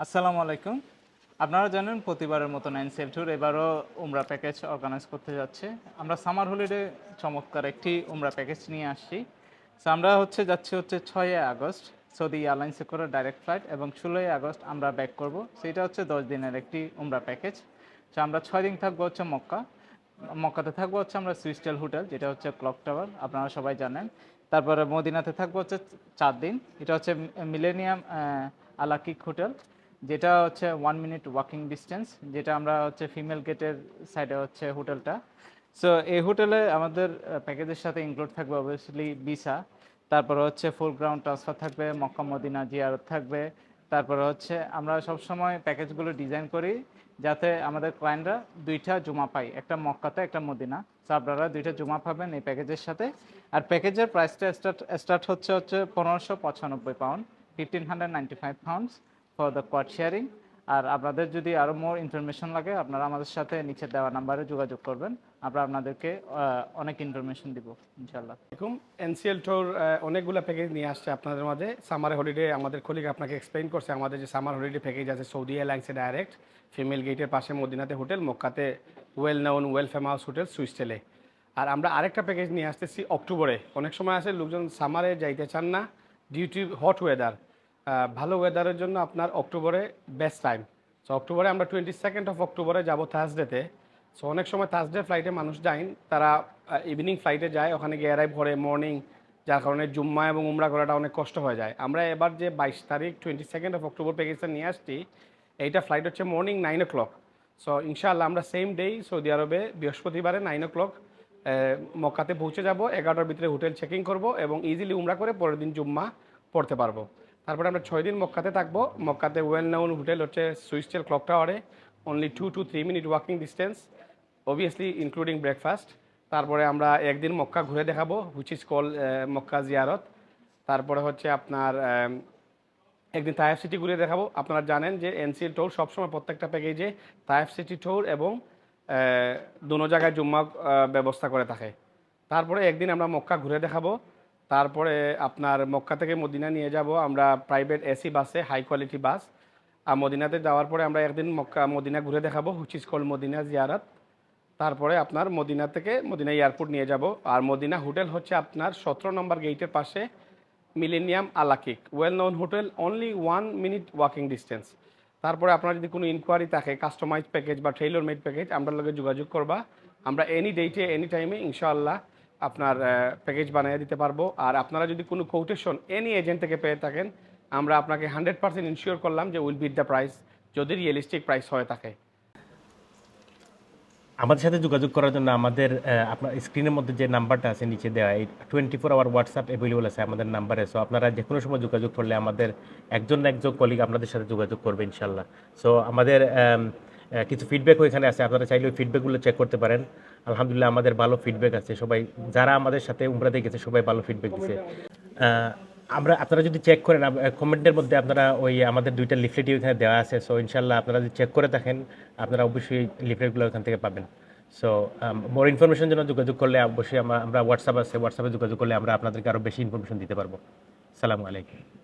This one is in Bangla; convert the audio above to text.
আসসালামু আলাইকুম। আপনারা জানেন প্রতিবারের মতো এনসিএল ট্যুর এবারও উমরা প্যাকেজ অর্গানাইজ করতে যাচ্ছে। আমরা সামার হলিডে চমৎকার একটি উমরা প্যাকেজ নিয়ে আসছি। সো আমরা যাচ্ছি 6 আগস্ট সৌদি এয়ারলাইন্সে করে ডাইরেক্ট ফ্লাইট এবং 16 আগস্ট আমরা ব্যাক করব। সেটা 10 দিনের একটি উমরা প্যাকেজ। সো আমরা 6 দিন থাকবো মক্কা। মক্কাতে থাকবো আমরা সুইস্টেল হোটেল, যেটা ক্লক টাওয়ার, আপনারা সবাই জানেন। তারপরে মদিনাতে থাকবো 4 দিন। এটা মিলেনিয়াম আলাকিক হোটেল, যেটা 1 মিনিট ওয়াকিং ডিস্টেন্স, যেটা আমরা ফিমেল গেটের সাইডে হোটেলটা। সো এই হোটেলে আমাদের প্যাকেজের সাথে ইনক্লুড থাকবে অবভিয়াসলি ভিসা, তারপরে ফুল গ্রাউন্ড ট্রান্সফার থাকবে, মক্কা মদিনা জিয়ারত থাকবে। তারপরে আমরা সবসময় প্যাকেজগুলো ডিজাইন করি যাতে আমাদের ক্লায়েন্টরা 2টা জুমা পায়, একটা মক্কাতে একটা মদিনা। সো আপনারা 2টা জুমা পাবেন এই প্যাকেজের সাথে। আর প্যাকেজের প্রাইসটা স্টার্ট হচ্ছে 1595 pound, 1595 pounds for the quad sharing. আর আপনাদের যদি আরও মোর ইনফরমেশন লাগে, আপনারা আমাদের সাথে নিচে দেওয়া নাম্বারে যোগাযোগ করবেন। আমরা আপনাদেরকে অনেক ইনফরমেশন দিব ইনশাল্লাহ। এরকম এনসিএল ট্যুর অনেকগুলো প্যাকেজ নিয়ে আসছে আপনাদের মাঝে। সামার হলিডে আমাদের কলিগ আপনাকে এক্সপ্লেইন করছে আমাদের যে সামার হলিডে প্যাকেজ আছে সৌদি এয়ারলাইন্সে ডাইরেক্ট, ফিমেল গেটের পাশে মদিনাতে হোটেল, মক্কাতে well known well famous hotel সুইস্টেলে। আর আমরা আরেকটা প্যাকেজ নিয়ে আসতেছি অক্টোবরে। অনেক সময় আছে লোকজন সামারে যাইতে চান না ডিউ টু হট ওয়েদার। ভালো ওয়েদারের জন্য আপনার অক্টোবরে বেস্ট টাইম। সো অক্টোবরে আমরা 22 অক্টোবরে যাব থার্সডেতে। সো অনেক সময় থার্সডে ফ্লাইটে মানুষ যায়, তারা ইভিনিং ফ্লাইটে যায়, ওখানে গিয়ে অ্যারাইভ করে মর্নিং, যার কারণে জুম্মা এবং উমরা করাটা অনেক কষ্ট হয়ে যায়। আমরা এবার যে 22 তারিখ 22 অক্টোবর প্যাকেজটা নিয়ে আসছি, এইটা ফ্লাইট মর্নিং 9 o'clock। সো ইনশাআল্লাহ আমরা সেম ডেই সৌদি আরবে বৃহস্পতিবারে 9 o'clock মক্কাতে পৌঁছে যাব। 11টার ভিতরে হোটেল চেকিং করব এবং ইজিলি উমরা করে পরের দিন জুম্মা পড়তে পারবো। তারপরে আমরা 6 দিন মক্কাতে থাকবো। মক্কাতে ওয়েল নাউন হোটেল সুইস্টেল ক্লক টাওয়ারে, only 2 to 3 minute walking distance, obviously including breakfast. তারপরে আমরা একদিন মক্কা ঘুরে দেখাবো, হুইচ ইজ কল মক্কা জিয়ারত। তারপরে আপনার একদিন তায়েফ সিটি ঘুরে দেখাবো। আপনারা জানেন যে এনসিএল ট্যুর সবসময় প্রত্যেকটা প্যাকেজে তায়েফ সিটি ট্যুর এবং দোনো জায়গায় জুম্মা ব্যবস্থা করে থাকে। তারপরে একদিন আমরা মক্কা ঘুরে দেখাবো। তারপরে আপনার মক্কা থেকে মদিনা নিয়ে যাব আমরা প্রাইভেট এসি বাসে, হাই কোয়ালিটি বাস। আর মদিনাতে যাওয়ার পরে আমরা একদিন মক্কা মদিনা ঘুরে দেখাবো, হুইচ ইজ কল মদিনা জিয়ারত। তারপরে আপনার মদিনা থেকে মদিনা এয়ারপোর্ট নিয়ে যাব। আর মদিনা হোটেল আপনার 17 নম্বর গেটের পাশে, মিলেনিয়াম আলাকিক, well known hotel, only 1 minute walking distance. তারপরে আপনার যদি কোনো ইনকোয়ারি থাকে, কাস্টমাইজ প্যাকেজ বা টেইলর মেড প্যাকেজ, আমরা লগে যোগাযোগ করবা। আমরা এনি ডেটে এনি টাইমে ইনশাআল্লাহ আপনার প্যাকেজ বানিয়ে দিতে পারবো। আর আপনারা যদি কোনো কোটেশন এনি এজেন্ট থেকে পেয়ে থাকেন, আমরা আপনাকে 100% ইনশিওর করলাম যে উইল বিট দ্য প্রাইস, যদি রিয়েলিস্টিক প্রাইস হয়ে থাকে। আমাদের সাথে যোগাযোগ করার জন্য আমাদের আপনার স্ক্রিনের মধ্যে যে নাম্বারটা আছে নিচে দেওয়া, এই 24 আওয়ার হোয়াটসঅ্যাপ অ্যাভেলেবল আছে আমাদের নাম্বারে। সো আপনারা যে কোনো সময় যোগাযোগ করলে আমাদের একজন না একজন কলিগ আপনাদের সাথে যোগাযোগ করবে ইনশাল্লাহ। সো আমাদের কিছু ফিডব্যাক ওইখানে আছে, আপনারা চাইলে ওই ফিডব্যাকগুলো চেক করতে পারেন। আলহামদুলিল্লাহ আমাদের ভালো ফিডব্যাক আছে, সবাই যারা আমাদের সাথে উমরাতে গেছে সবাই ভালো ফিডব্যাক দিচ্ছে। আপনারা যদি চেক করেন কমেন্টের মধ্যে, আপনারা ওই আমাদের 2টা লিফলেট ওইখানে দেওয়া আছে। সো ইনশাল্লাহ আপনারা যদি চেক করে থাকেন, আপনারা অবশ্যই লিফলেটগুলো ওখান থেকে পাবেন। সো মোর ইনফরমেশন জন্য যোগাযোগ করলে অবশ্যই আমরা হোয়াটসঅ্যাপ আছে, হোয়াটসঅ্যাপে যোগাযোগ করলে আমরা আপনাদেরকে আরও বেশি ইনফরমেশন দিতে পারবো। আসসালামু আলাইকুম।